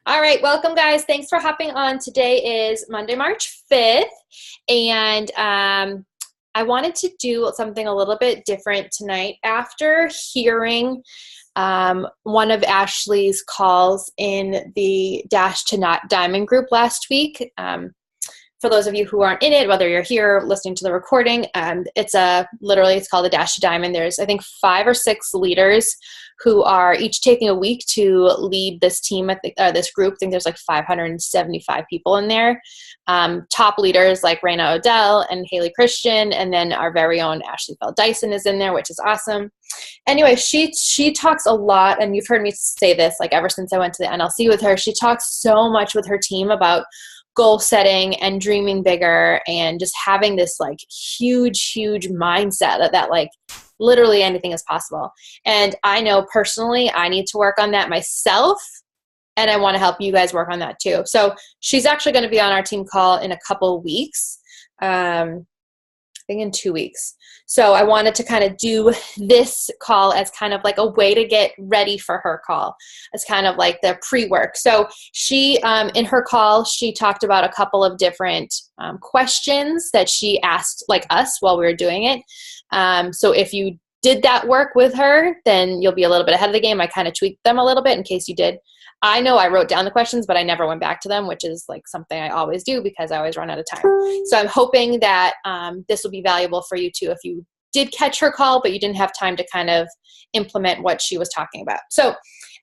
All right, welcome guys. Thanks for hopping on. Today is Monday, March 5th, and I wanted to do something a little bit different tonight after hearing one of Ashley's calls in the Dash to Not Diamond group last week. For those of you who aren't in it, whether you're here listening to the recording, it's called the Dash to Diamond. There's, I think, 5 or 6 leaders who are each taking a week to lead this team this group. I think there's like 575 people in there. Top leaders like Raina Odell and Haley Christian, and then our very own Ashley Feld Dyson is in there, which is awesome. Anyway, she talks a lot, and you've heard me say this like ever since I went to the NLC with her. She talks so much with her team about goal setting and dreaming bigger and just having this like huge mindset that like literally anything is possible. And I know personally I need to work on that myself, and I want to help you guys work on that too. So she's actually going to be on our team call in a couple of weeks. I think in 2 weeks. So I wanted to kind of do this call as kind of like a way to get ready for her call. It's kind of like the pre-work. So she, in her call, she talked about a couple of different questions that she asked like us while we were doing it. So if you did that work with her, then you'll be a little bit ahead of the game. I kind of tweaked them a little bit in case you did. I know I wrote down the questions, but I never went back to them, which is like something I always do because I always run out of time. So I'm hoping that this will be valuable for you too if you did catch her call, but you didn't have time to kind of implement what she was talking about. So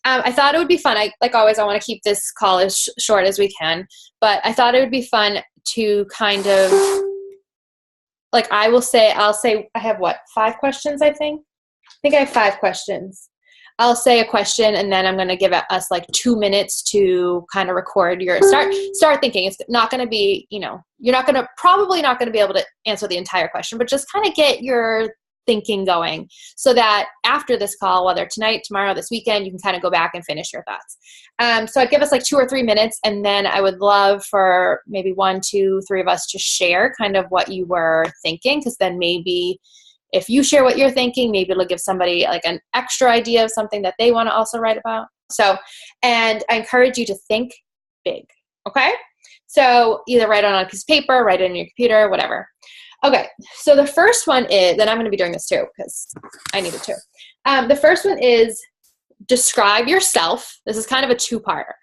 I thought it would be fun. Like always, I want to keep this call as short as we can, but I thought it would be fun to kind of, like I'll say I have what, 5 questions, I think? I think I have 5 questions. I'll say a question, and then I'm going to give us like 2 minutes to kind of record your start thinking. It's not going to be, you're probably not going to be able to answer the entire question, but just kind of get your thinking going so that after this call, whether tonight, tomorrow, this weekend, you can kind of go back and finish your thoughts. So I'd give us like 2 or 3 minutes, and then I would love for maybe 1, 2, 3 of us to share kind of what you were thinking, because then maybe if you share what you're thinking, maybe it'll give somebody like an extra idea of something that they want to also write about. So, and I encourage you to think big, okay? So either write it on a piece of paper, write it in your computer, whatever. Okay, so the first one is, then I'm going to be doing this too because I need it too. The first one is describe yourself. This is kind of a 2-parter.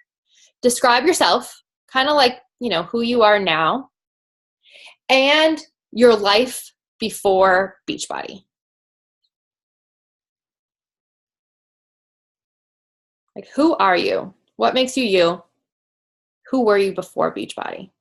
Describe yourself, kind of like, who you are now and your life before Beachbody. Like, who are you? What makes you you? Who were you before Beachbody?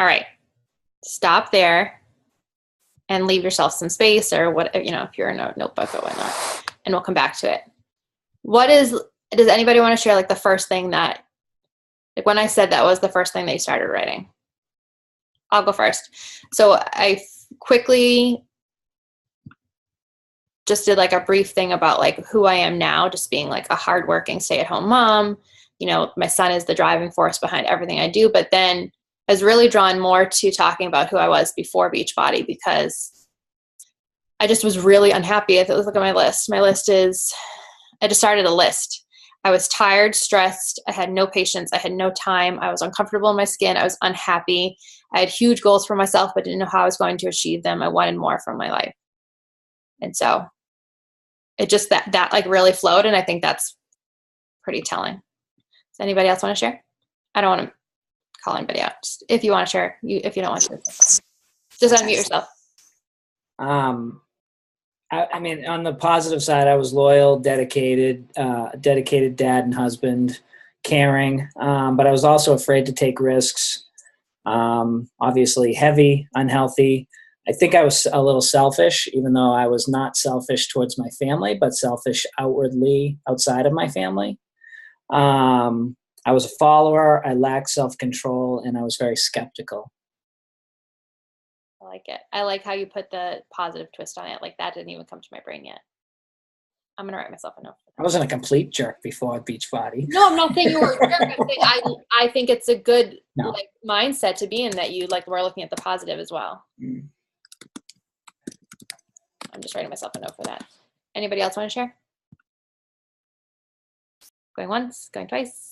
All right, stop there and leave yourself some space, or what, you know, if you're in a notebook or whatnot, and we'll come back to it. Does anybody want to share like the first thing that, like when I said that was the first thing they started writing? I'll go first. So I quickly just did like a brief thing about like who I am now, just being like a hardworking stay-at-home mom. You know, my son is the driving force behind everything I do, but then I was really drawn more to talking about who I was before Beachbody, because I just was really unhappy. If you look at my list, I just started a list. I was tired, stressed. I had no patience. I had no time. I was uncomfortable in my skin. I was unhappy. I had huge goals for myself, but didn't know how I was going to achieve them. I wanted more from my life. And so it just, that like really flowed. And I think that's pretty telling. Does anybody else want to share? I don't want to call anybody out. Just if you want to share, if you don't want to, just unmute yourself. I mean, on the positive side, I was loyal, dedicated dad and husband, caring, but I was also afraid to take risks. Obviously heavy, unhealthy. I think I was a little selfish, even though I was not selfish towards my family, but selfish outwardly outside of my family. I was a follower. I lacked self-control, and I was very skeptical. I like it. I like how you put the positive twist on it. Like that didn't even come to my brain yet. I'm gonna write myself a note. I wasn't a complete jerk before Beachbody. No, I'm not saying you were a jerk. I'm saying I think it's a good like mindset to be in, that you like we're looking at the positive as well. I'm just writing myself a note for that. Anybody else want to share? Going once, going twice.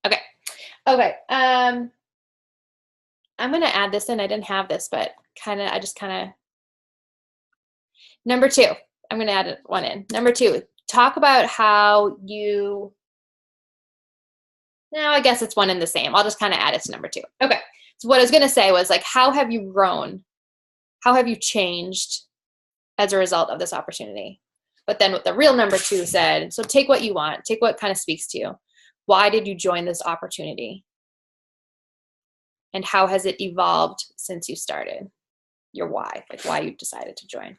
Okay. I'm gonna add this in. I didn't have this, but number 2. I'm gonna add one in. Number 2, talk about how you. Now I guess it's one and the same. I'll just kind of add it to number 2. Okay. So what I was gonna say was like, how have you grown? How have you changed as a result of this opportunity? But then what the real number 2 said, so take what you want, take what kind of speaks to you. Why did you join this opportunity? And how has it evolved since you started? Your why, like why you decided to join.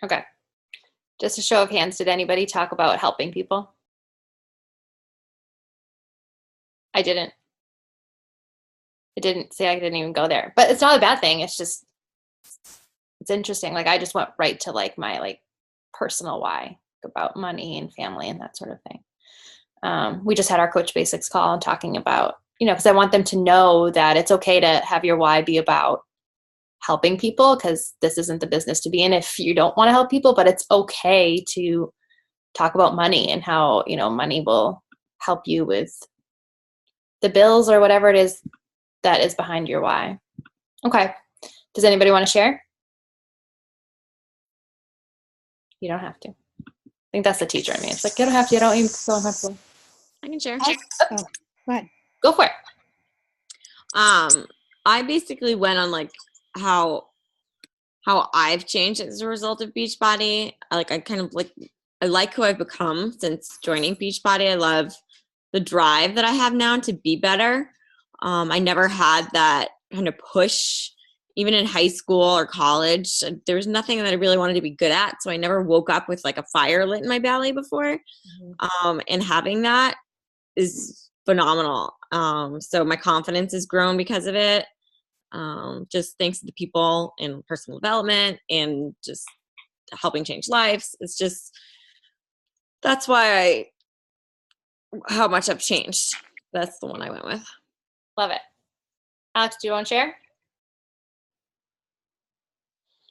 Okay. Just a show of hands, did anybody talk about helping people? I didn't. It didn't say I didn't even go there. But it's not a bad thing. It's just it's interesting. Like I just went right to like my like personal why about money and family and that sort of thing. We just had our Coach Basics call and talking about, because I want them to know that it's okay to have your why be about helping people, because this isn't the business to be in if you don't want to help people, but it's okay to talk about money and how, money will help you with the bills or whatever it is that is behind your why. Okay. Does anybody want to share? You don't have to. I think that's the teacher in me. It's like, you don't have to. You don't even feel uncomfortable. I can share. Oh, go ahead. Go for it. I basically went on like how I've changed as a result of Beachbody. I like who I've become since joining Beachbody. I love the drive that I have now to be better. I never had that kind of push, even in high school or college. There was nothing that I really wanted to be good at, so I never woke up with like a fire lit in my belly before. And having that is phenomenal. So my confidence has grown because of it. Just thanks to the people in personal development and just helping change lives. It's just, that's how much I've changed. That's the one I went with. Love it. Alex, do you want to share?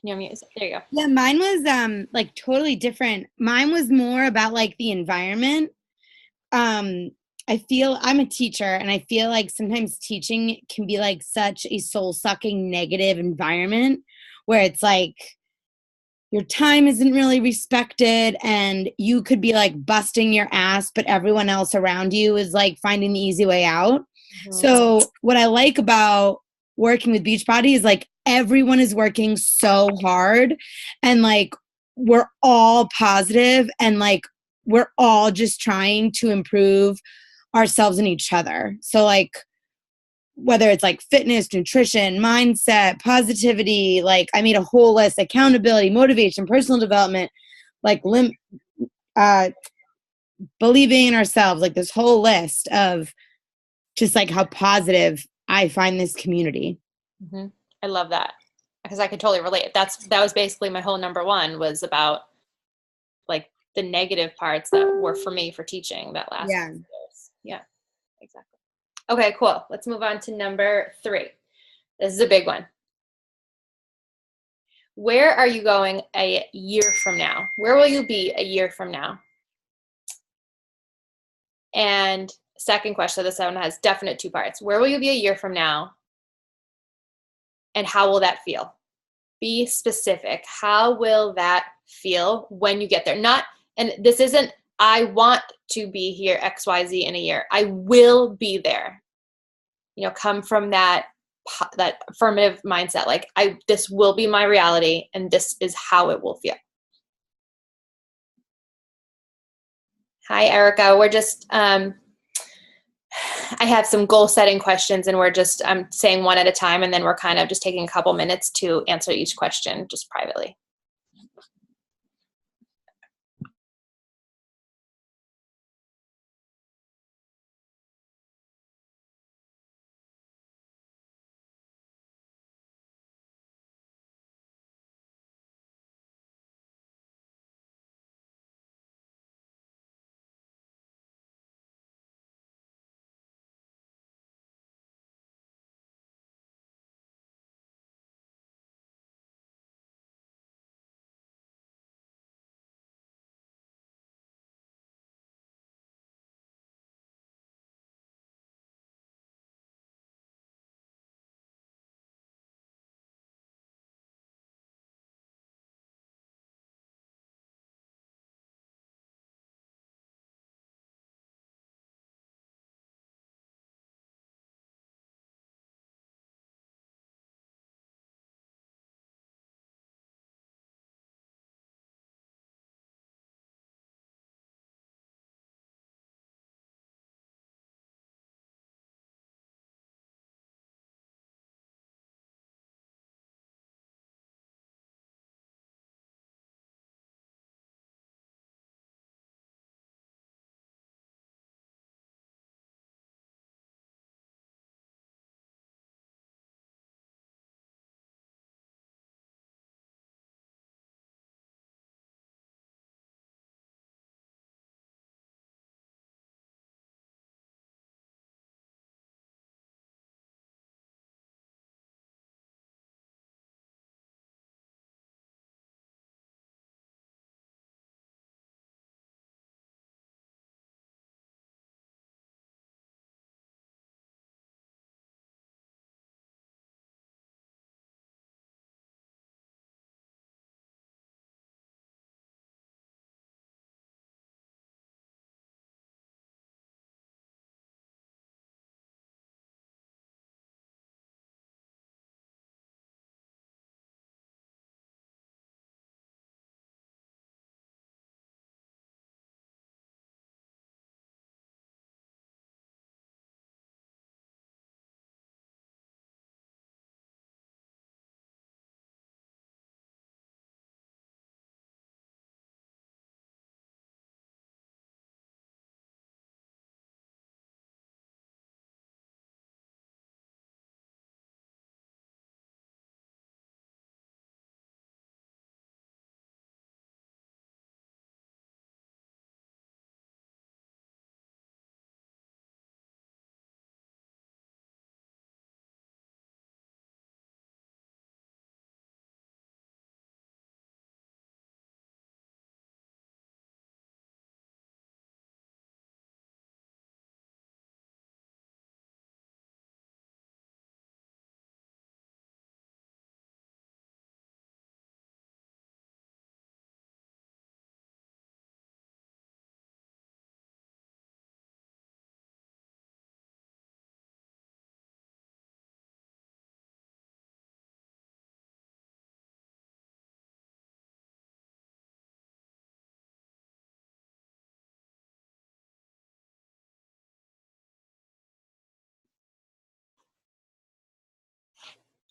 Your music. There you go. Yeah, mine was like totally different. Mine was more about like the environment. I feel I'm a teacher, and I feel like sometimes teaching can be like such a soul-sucking negative environment where it's like your time isn't really respected and you could be like busting your ass, but everyone else around you is like finding the easy way out. So what I like about working with Beachbody is like everyone is working so hard, and like we're all positive, and like we're all just trying to improve ourselves and each other. So like whether it's like fitness, nutrition, mindset, positivity, like I made a whole list: accountability, motivation, personal development, like believing in ourselves, like this whole list of just like how positive I find this community. Mm-hmm. I love that because I can totally relate. That was basically my whole number one was about like the negative parts that were for me for teaching that last years. Yeah, exactly. Okay, cool. Let's move on to number 3. This is a big one. Where are you going a year from now? Where will you be a year from now? And second question, this one has definite 2 parts. Where will you be a year from now? And how will that feel? Be specific. How will that feel when you get there? And this isn't, I want to be here XYZ in a year. I will be there. Come from that affirmative mindset. Like this will be my reality and this is how it will feel. Hi, Erica. We're just, I have some goal setting questions and I'm saying one at a time, and then we're kind of just taking a couple minutes to answer each question just privately.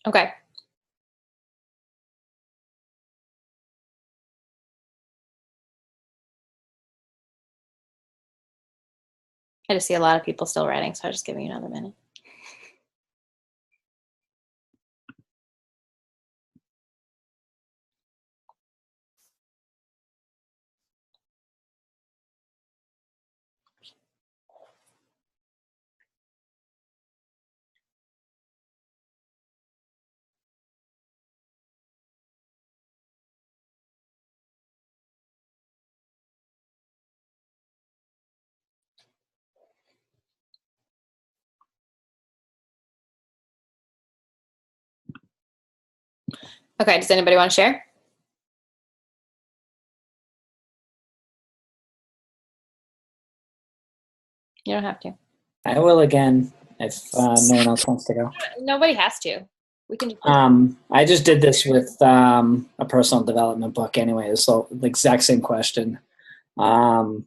Okay. I just see a lot of people still writing, so I'll just give you another minute. Okay, does anybody want to share? You don't have to. I will again if no one else wants to go. Nobody has to. We can just I just did this with a personal development book anyway, so the exact same question. So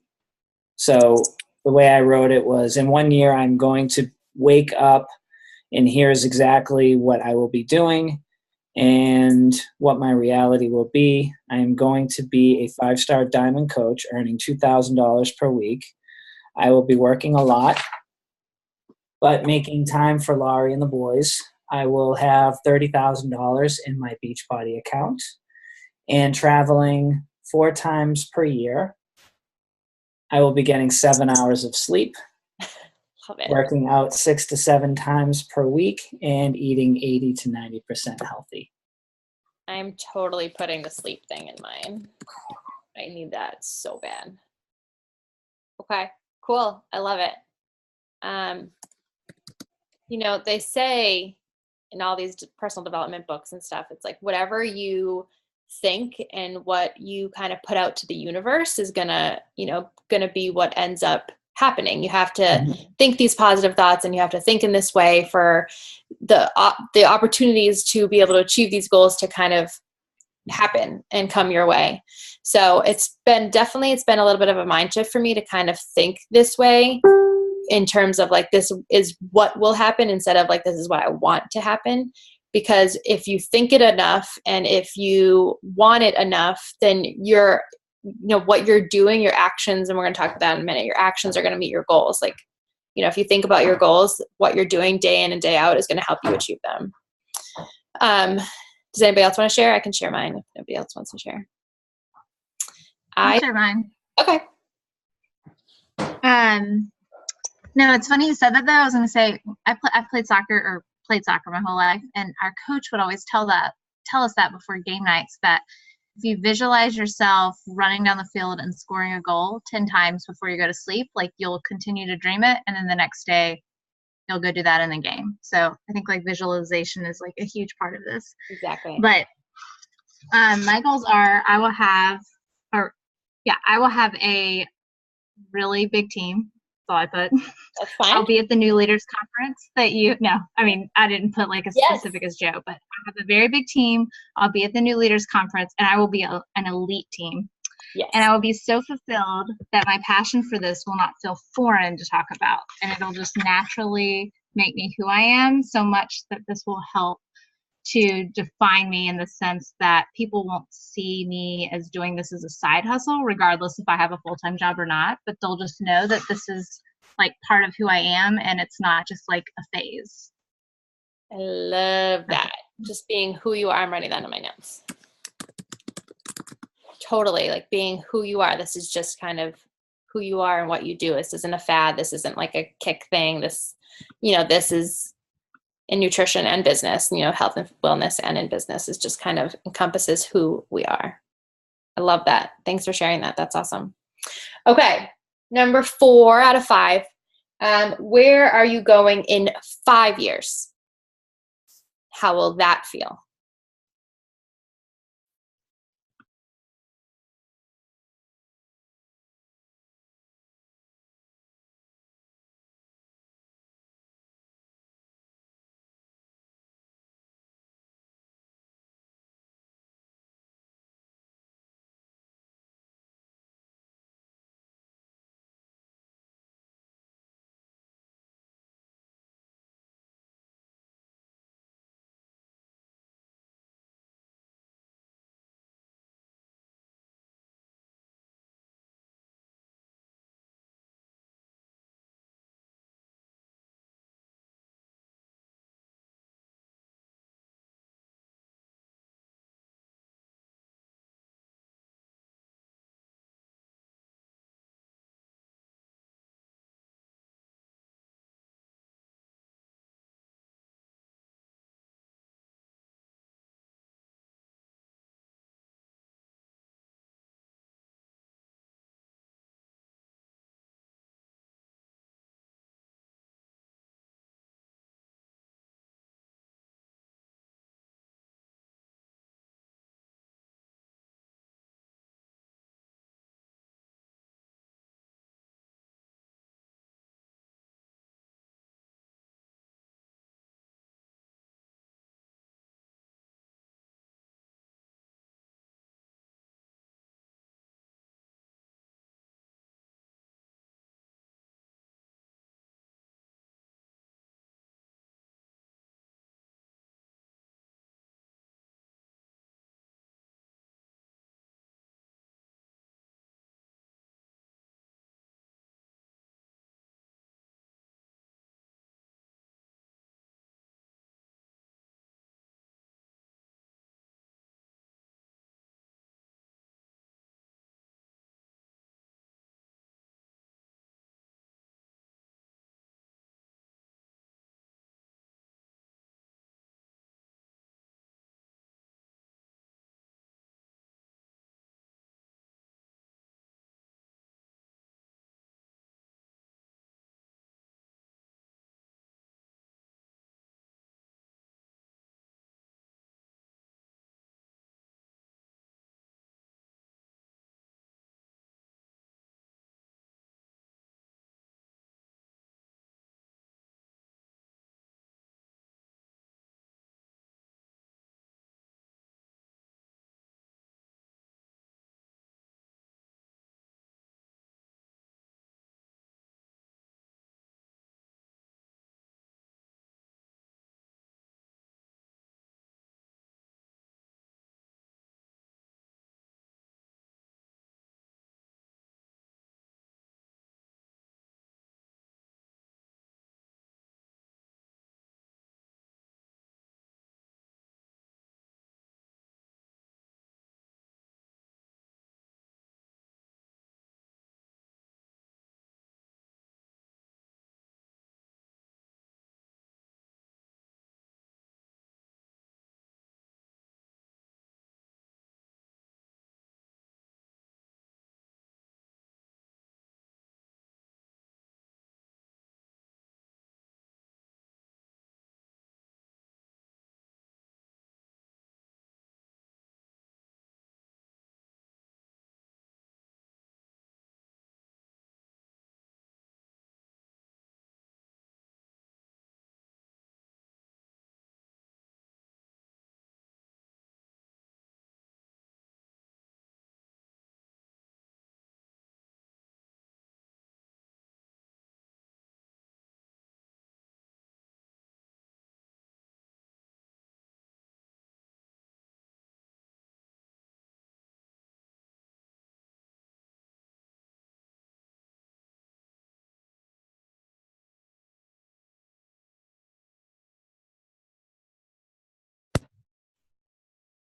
the way I wrote it was, in 1 year, I'm going to wake up and here's exactly what I will be doing and what my reality will be. I am going to be a 5-star diamond coach earning $2,000 per week. I will be working a lot, but making time for Laurie and the boys. I will have $30,000 in my Beachbody account and traveling 4 times per year. I will be getting 7 hours of sleep, love it. working out 6 to 7 times per week, and eating 80 to 90% healthy. I'm totally putting the sleep thing in mine. I need that so bad. Okay, cool. I love it. You know, they say in all these personal development books and stuff, it's like whatever you think and what you kind of put out to the universe is gonna be what ends up happening. You have to think these positive thoughts, and you have to think in this way for the opportunities to be able to achieve these goals to kind of happen and come your way. So it's been a little bit of a mind shift for me to kind of think this way, in terms of like, this is what will happen instead of like, this is what I want to happen. Because if you think it enough and if you want it enough, then what you're doing, your actions, and we're going to talk about that in a minute, your actions are going to meet your goals. Like, if you think about your goals, what you're doing day in and day out is going to help you achieve them. Does anybody else want to share? I can share mine if nobody else wants to share. I'll share mine. Okay. No, it's funny you said that though. I was going to say, I've played soccer my whole life, and our coach would always tell us that before game nights, that if you visualize yourself running down the field and scoring a goal 10 times before you go to sleep, like, you'll continue to dream it, and then the next day you'll go do that in the game. So I think like visualization is like a huge part of this. Exactly. But my goals are, I will have a really big team. That's all I put. That's fine. I'll be at the new leaders conference I didn't put like a specific as Joe, but I have a very big team. I'll be at the new leaders conference, and I will be an elite team. Yes. And I will be so fulfilled that my passion for this will not feel foreign to talk about, and it'll just naturally make me who I am, so much that this will help to define me, in the sense that people won't see me as doing this as a side hustle, regardless if I have a full-time job or not, but they'll just know that this is like part of who I am, and it's not just like a phase. I love that. Just being who you are. I'm writing that in my notes. Totally, like being who you are. This is just kind of who you are and what you do. This isn't a fad. This isn't like a kick thing. This is in nutrition and business, health and wellness, and in business, is just kind of encompasses who we are. I love that. Thanks for sharing that. That's awesome. Okay. Number 4 out of 5. Where are you going in 5 years? How will that feel?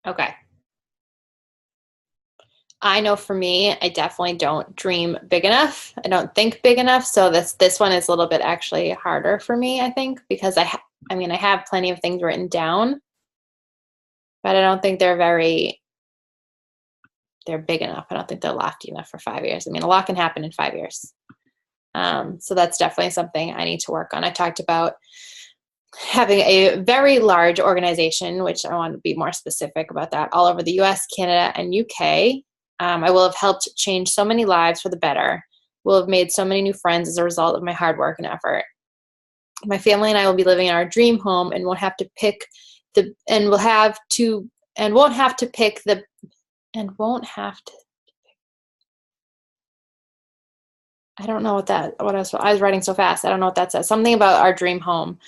Okay. I know for me, I definitely don't dream big enough. I don't think big enough. So this one is a little bit actually harder for me, I think, because I mean, I have plenty of things written down, but I don't think they're big enough. I don't think they're lofty enough for 5 years. I mean, a lot can happen in 5 years. So that's definitely something I need to work on. I talked about having a very large organization, which I want to be more specific about that, all over the US, Canada, and UK. I will have helped change so many lives for the better. Will have made so many new friends as a result of my hard work and effort. My family and I will be living in our dream home and won't have to pick the and will have to and won't have to pick the and won't have to I don't know what I was writing so fast. I don't know what that says. Something about our dream home.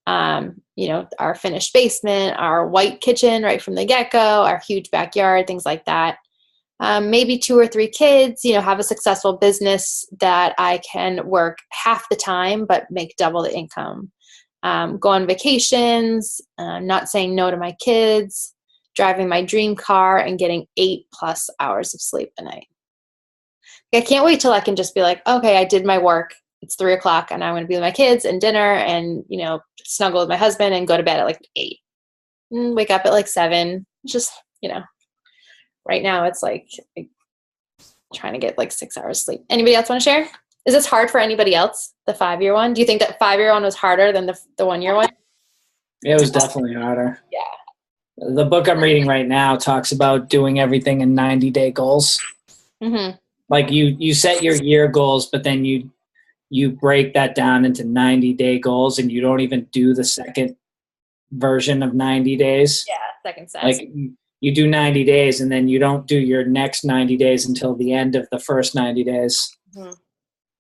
Our finished basement, our white kitchen right from the get-go, our huge backyard, things like that. Maybe 2 or 3 kids, have a successful business that I can work half the time but make double the income. Go on vacations, not saying no to my kids, driving my dream car, and getting 8+ hours of sleep a night. I can't wait till I can just be like, okay, I did my work. It's 3 o'clock and I'm going to be with my kids and dinner and, snuggle with my husband and go to bed at like 8. Wake up at like 7. Just, right now it's like trying to get like 6 hours sleep. Anybody else want to share? Is this hard for anybody else? The 5-year one? Do you think that 5-year one was harder than the 1-year one? It was definitely harder. Yeah. The book I'm reading right now talks about doing everything in 90-day goals. Mm-hmm. Like you set your year goals, but then you break that down into 90-day goals, and you don't even do the second version of 90 days. Yeah, second set. Like you do 90 days, and then you don't do your next 90 days until the end of the first 90 days.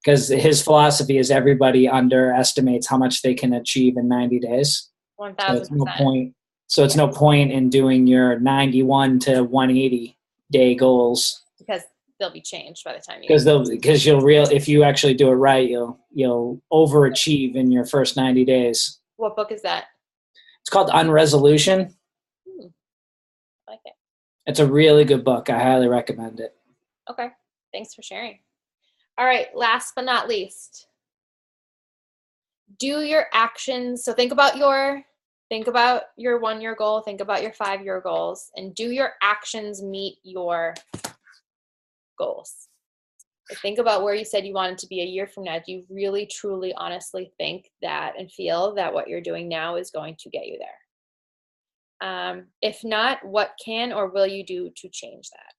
Because his philosophy is everybody underestimates how much they can achieve in 90 days. 1,000%. So it's no point in doing your 91 to 180 day goals. Because they'll be changed by the time you. Because if you actually do it right, you'll overachieve in your first 90 days. What book is that? It's called Unresolution. I like it. It's a really good book. I highly recommend it. Okay. Thanks for sharing. All right. Last but not least, do your actions. So think about your 1-year goal. Think about your 5-year goals, and do your actions meet your goals? Think about where you said you wanted to be a year from now. Do you really, truly, honestly think that and feel that what you're doing now is going to get you there? If not, what can or will you do to change that?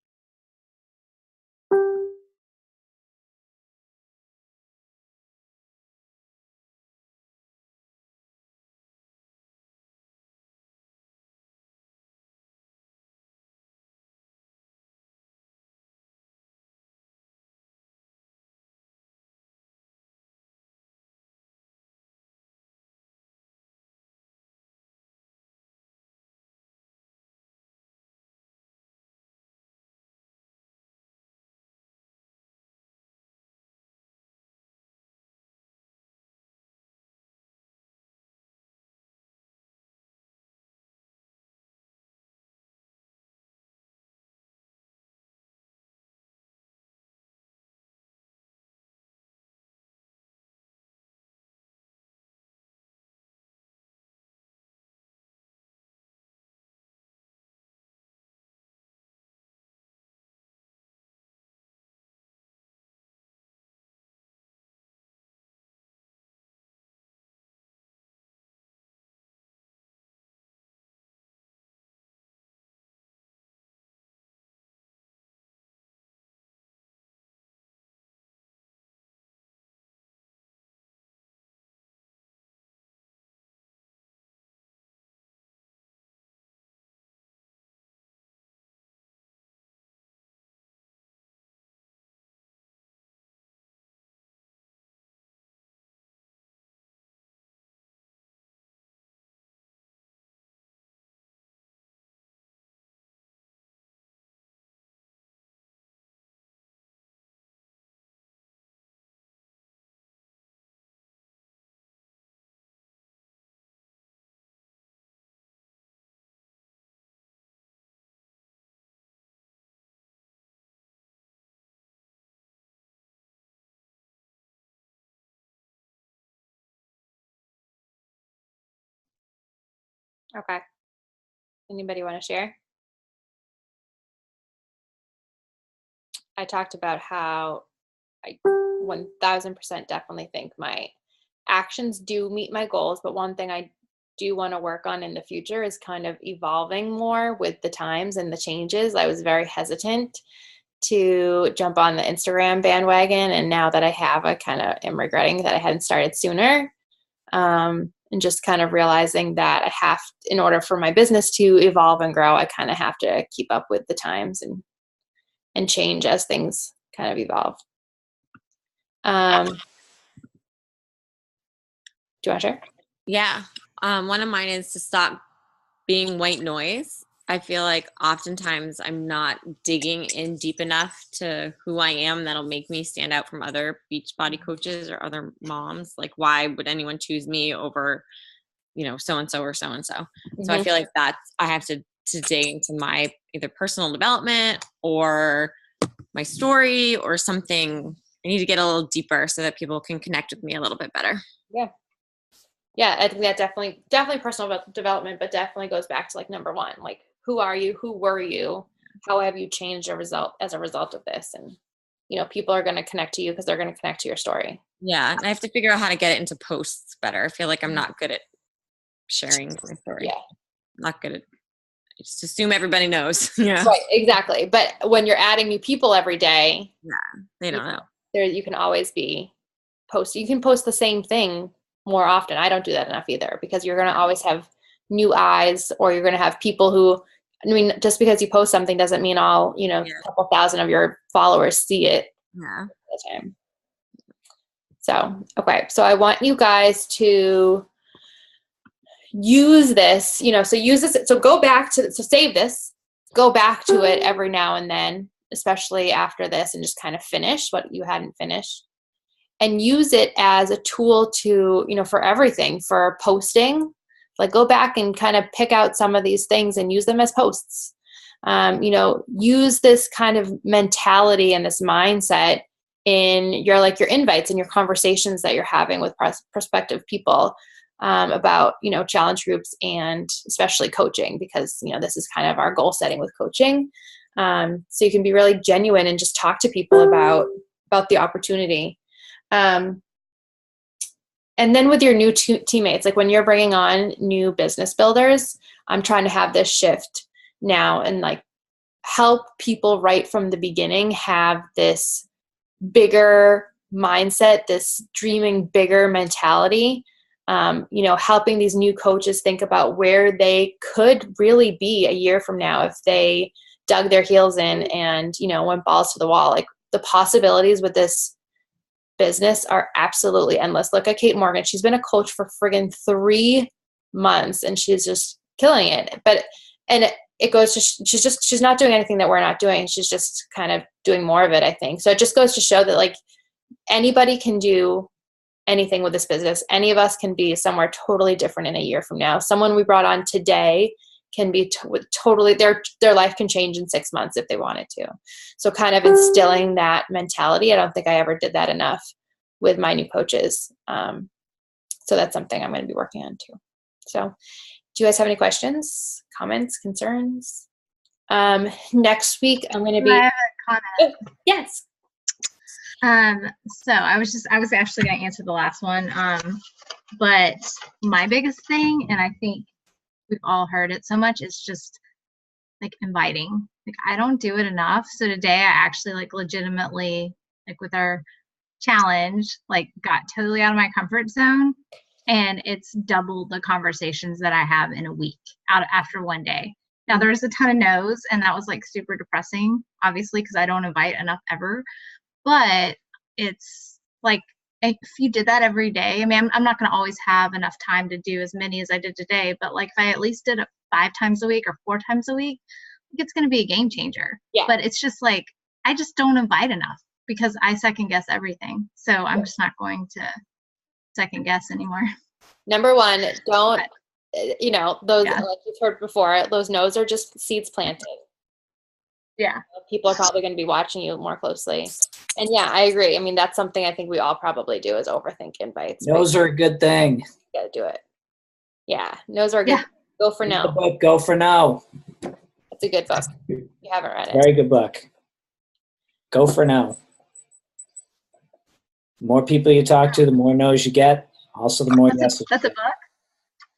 Okay. Anybody want to share? I talked about how I 1000% definitely think my actions do meet my goals, but one thing I do want to work on in the future is kind of evolving more with the times and the changes. I was very hesitant to jump on the Instagram bandwagon, and now that I have, I kind of am regretting that I hadn't started sooner. And just kind of realizing that I have, in order for my business to evolve and grow, I kind of have to keep up with the times and change as things kind of evolve. Do you want to share? Yeah. One of mine is to stop being white noise. I feel like oftentimes I'm not digging in deep enough to who I am that'll make me stand out from other Beachbody coaches or other moms. Like, why would anyone choose me over, so-and-so or so-and-so? Mm-hmm. So I feel like I have to dig into my either personal development or my story or something. I need to get a little deeper so that people can connect with me a little bit better. Yeah. Yeah, I think that definitely personal development, but definitely goes back to like number one, like, who are you? Who were you? How have you changed as a result of this? And, people are going to connect to you because they're going to connect to your story. Yeah. And I have to figure out how to get it into posts better. I feel like I'm not good at sharing my story. Yeah. I'm not good at, I just assume everybody knows. Yeah. Right. Exactly. But when you're adding new people every day, they don't know. You can always be posting. You can post the same thing more often. I don't do that enough either, because you're going to always have new eyes, or you're going to have people who, just because you post something doesn't mean all, a couple thousand of your followers see it all the time. So, okay. So I want you guys to use this, so use this. So save this, go back to it every now and then, especially after this, and just kind of finish what you hadn't finished. And use it as a tool to, for everything, for posting. Like, go back and kind of pick out some of these things and use them as posts. Use this kind of mentality and this mindset in your invites and your conversations that you're having with prospective people about, challenge groups and especially coaching, because, this is kind of our goal setting with coaching. So you can be really genuine and just talk to people about the opportunity. And then with your new teammates, like when you're bringing on new business builders, I'm trying to have this shift now and help people right from the beginning have this bigger mindset, this dreaming bigger mentality, helping these new coaches think about where they could really be a year from now if they dug their heels in and, went balls to the wall. Like, the possibilities with this business are absolutely endless. Look at Kate Morgan. She's been a coach for friggin' 3 months and she's just killing it. It goes to, she's not doing anything that we're not doing. She's just kind of doing more of it, I think. So it just goes to show that anybody can do anything with this business. Any of us can be somewhere totally different in a year from now. Someone we brought on today can be totally, their life can change in 6 months if they wanted to. So kind of instilling that mentality. I don't think I ever did that enough with my new coaches. So that's something I'm going to be working on too. So do you guys have any questions, comments, concerns? Next week, I'm going to be. I have a comment. Oh, yes. So I was actually going to answer the last one. But my biggest thing, and I think we've all heard it so much, is just inviting. I don't do it enough. So today I actually legitimately, with our challenge, got totally out of my comfort zone, and it's doubled the conversations that I have in a week after one day. Now there was a ton of no's, and that was super depressing, obviously, because I don't invite enough ever. But it's if you did that every day, I'm not going to always have enough time to do as many as I did today, but if I at least did it 5 times a week or 4 times a week, it's going to be a game changer. Yeah. But it's just I just don't invite enough because I second guess everything. So I'm just not going to second guess anymore. Number one, don't, those, like you've heard before, those no's are just seeds planted. Yeah. People are probably going to be watching you more closely. And yeah, I agree. That's something I think we all probably do, is overthink invites. Those are a good thing. You got to do it. Yeah. No's are a good. Go for The No. book, Go for No. It's a good book. You haven't read it. Very good book. Go for No. The more people you talk to, the more no's you get. Also, the more yeses. That's a book?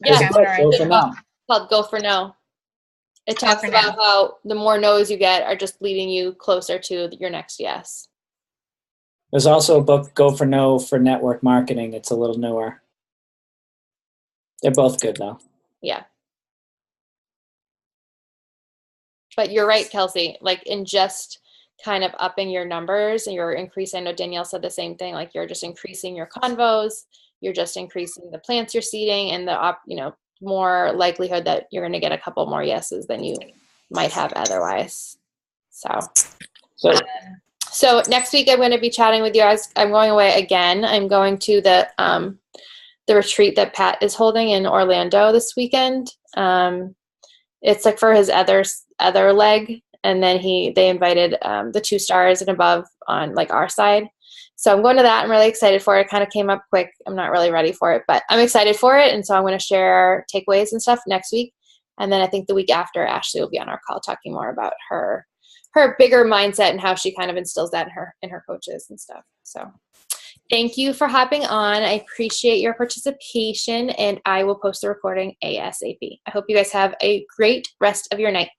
Yeah, There's a book, Go for No. It's called Go for No. It Go talks for about No. how the more no's you get are just leading you closer to your next yes. There's also a book, Go for No, for network marketing. It's a little newer. They're both good, though. Yeah. But you're right, Kelsey. Like in just kind of upping your numbers and you're increasing, I know Danielle said the same thing, like you're just increasing your convos, you're just increasing the plants you're seeding and the, more likelihood that you're going to get a couple more yeses than you might have otherwise. So next week I'm going to be chatting with you guys. I'm going away again. I'm going to the retreat that Pat is holding in Orlando this weekend. It's like for his other leg, and then they invited the 2 stars and above on like our side. So I'm going to that. I'm really excited for it. It kind of came up quick. I'm not really ready for it, but I'm excited for it. And so I'm going to share takeaways and stuff next week. And then I think the week after, Ashley will be on our call talking more about her bigger mindset and how she kind of instills that in her coaches and stuff. So thank you for hopping on. I appreciate your participation, and I will post the recording ASAP. I hope you guys have a great rest of your night.